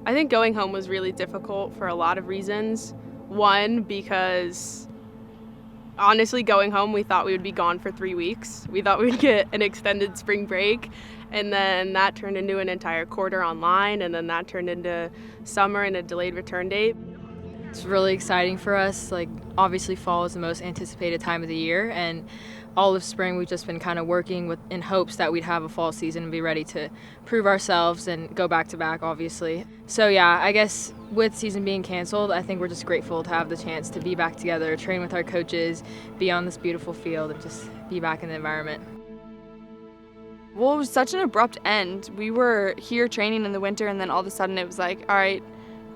I think going home was really difficult for a lot of reasons. One, because honestly, going home, we thought we would be gone for 3 weeks. We thought we'd get an extended spring break, and then that turned into an entire quarter online, and then that turned into summer and a delayed return date. It's really exciting for us. Like, obviously fall is the most anticipated time of the year, and all of spring we've just been kind of working in hopes that we'd have a fall season and be ready to prove ourselves and go back to back, obviously. So yeah, I guess with season being canceled, I think we're just grateful to have the chance to be back together, train with our coaches, be on this beautiful field, and just be back in the environment. Well, it was such an abrupt end. We were here training in the winter, and then all of a sudden it was like, all right,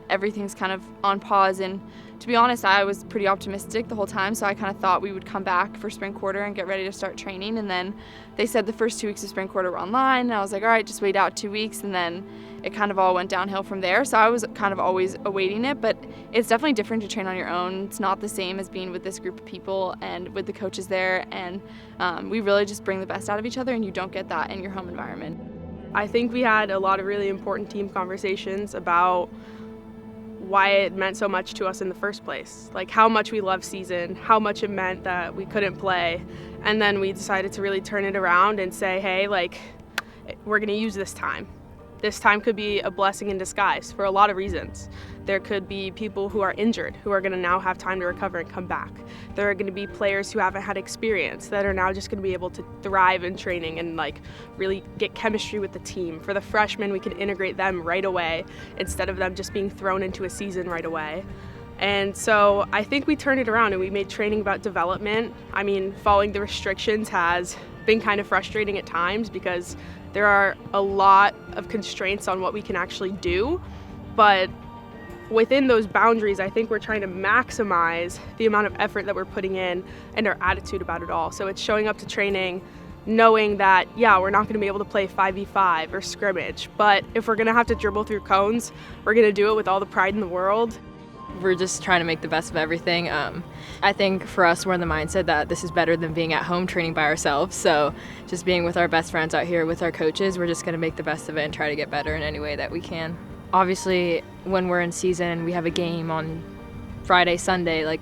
everything's kind of on pause. And to be honest, I was pretty optimistic the whole time, so I kind of thought we would come back for spring quarter and get ready to start training. And then they said the first 2 weeks of spring quarter were online, and I was like, all right, just wait out 2 weeks. And then it kind of all went downhill from there. So I was kind of always awaiting it, but it's definitely different to train on your own. It's not the same as being with this group of people and with the coaches there. And we really just bring the best out of each other, and you don't get that in your home environment. I think we had a lot of really important team conversations about why it meant so much to us in the first place, like how much we love season, how much it meant that we couldn't play. And then we decided to really turn it around and say, hey, like, we're gonna use this time. This time could be a blessing in disguise for a lot of reasons. There could be people who are injured who are going to now have time to recover and come back. There are going to be players who haven't had experience that are now just going to be able to thrive in training and like really get chemistry with the team. For the freshmen, we can integrate them right away instead of them just being thrown into a season right away. And so I think we turned it around and we made training about development. I mean, following the restrictions has been kind of frustrating at times because there are a lot of constraints on what we can actually do, but within those boundaries, I think we're trying to maximize the amount of effort that we're putting in and our attitude about it all. So it's showing up to training knowing that, yeah, we're not going to be able to play 5v5 or scrimmage, but if we're going to have to dribble through cones, we're going to do it with all the pride in the world. We're just trying to make the best of everything. I think for us, we're in the mindset that this is better than being at home training by ourselves. So just being with our best friends out here with our coaches, we're just going to make the best of it and try to get better in any way that we can. Obviously, when we're in season, we have a game on Friday, Sunday, like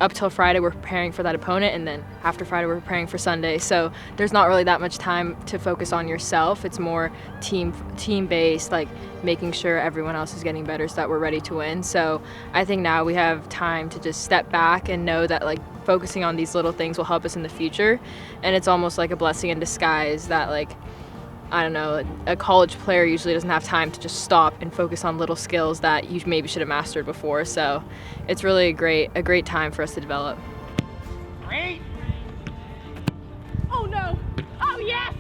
up till Friday we're preparing for that opponent, and then after Friday we're preparing for Sunday. So there's not really that much time to focus on yourself. It's more team based, like making sure everyone else is getting better so that we're ready to win. So I think now we have time to just step back and know that like focusing on these little things will help us in the future, and it's almost like a blessing in disguise that, like, I don't know, a college player usually doesn't have time to just stop and focus on little skills that you maybe should have mastered before. So it's really a great time for us to develop. Great. Oh no! Oh yes!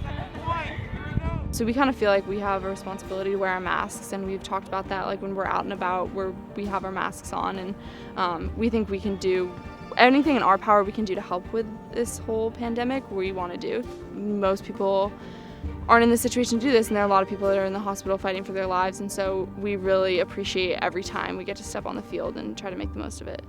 So we kind of feel like we have a responsibility to wear our masks, and we've talked about that, like when we're out and about, where we have our masks on, and we think we can do anything in our power we can do to help with this whole pandemic. We want to do. Most people aren't in the situation to do this, and there are a lot of people that are in the hospital fighting for their lives, and so we really appreciate every time we get to step on the field and try to make the most of it.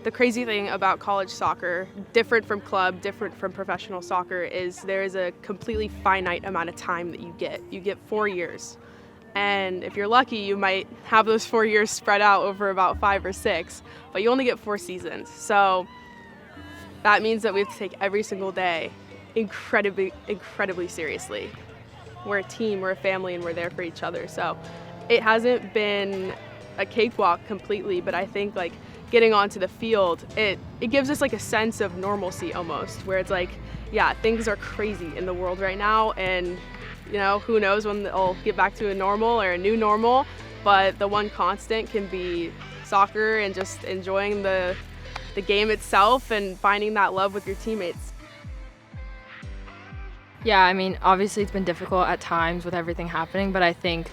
The crazy thing about college soccer, different from club, different from professional soccer, is there is a completely finite amount of time that you get. You get 4 years. And if you're lucky, you might have those 4 years spread out over about 5 or 6, but you only get 4 seasons. So that means that we have to take every single day incredibly seriously. We're a team, we're a family, and we're there for each other. So it hasn't been a cakewalk completely, but I think like getting onto the field, it gives us like a sense of normalcy almost, where it's like, yeah, things are crazy in the world right now, and you know, who knows when they'll get back to a normal or a new normal, but the one constant can be soccer and just enjoying the game itself and finding that love with your teammates. Yeah, I mean, obviously it's been difficult at times with everything happening, but I think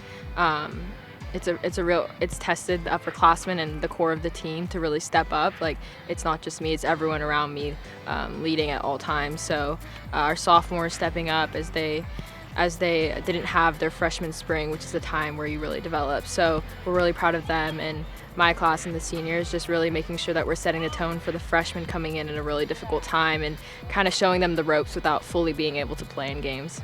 it's tested the upperclassmen and the core of the team to really step up. Like, it's not just me, it's everyone around me leading at all times. So our sophomores stepping up as they didn't have their freshman spring, which is the time where you really develop. So we're really proud of them, and my class and the seniors just really making sure that we're setting the tone for the freshmen coming in at a really difficult time and kind of showing them the ropes without fully being able to play in games.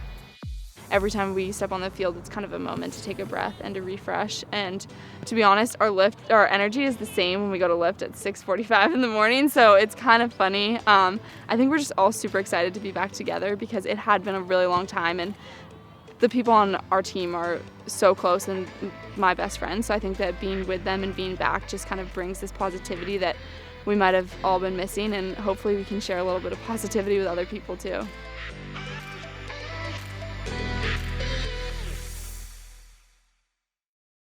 every time we step on the field, it's kind of a moment to take a breath and to refresh. And to be honest, our energy is the same when we go to lift at 6:45 in the morning, so it's kind of funny. I think we're just all super excited to be back together because it had been a really long time, and the people on our team are so close and my best friends, so I think that being with them and being back just kind of brings this positivity that we might have all been missing, and hopefully we can share a little bit of positivity with other people too.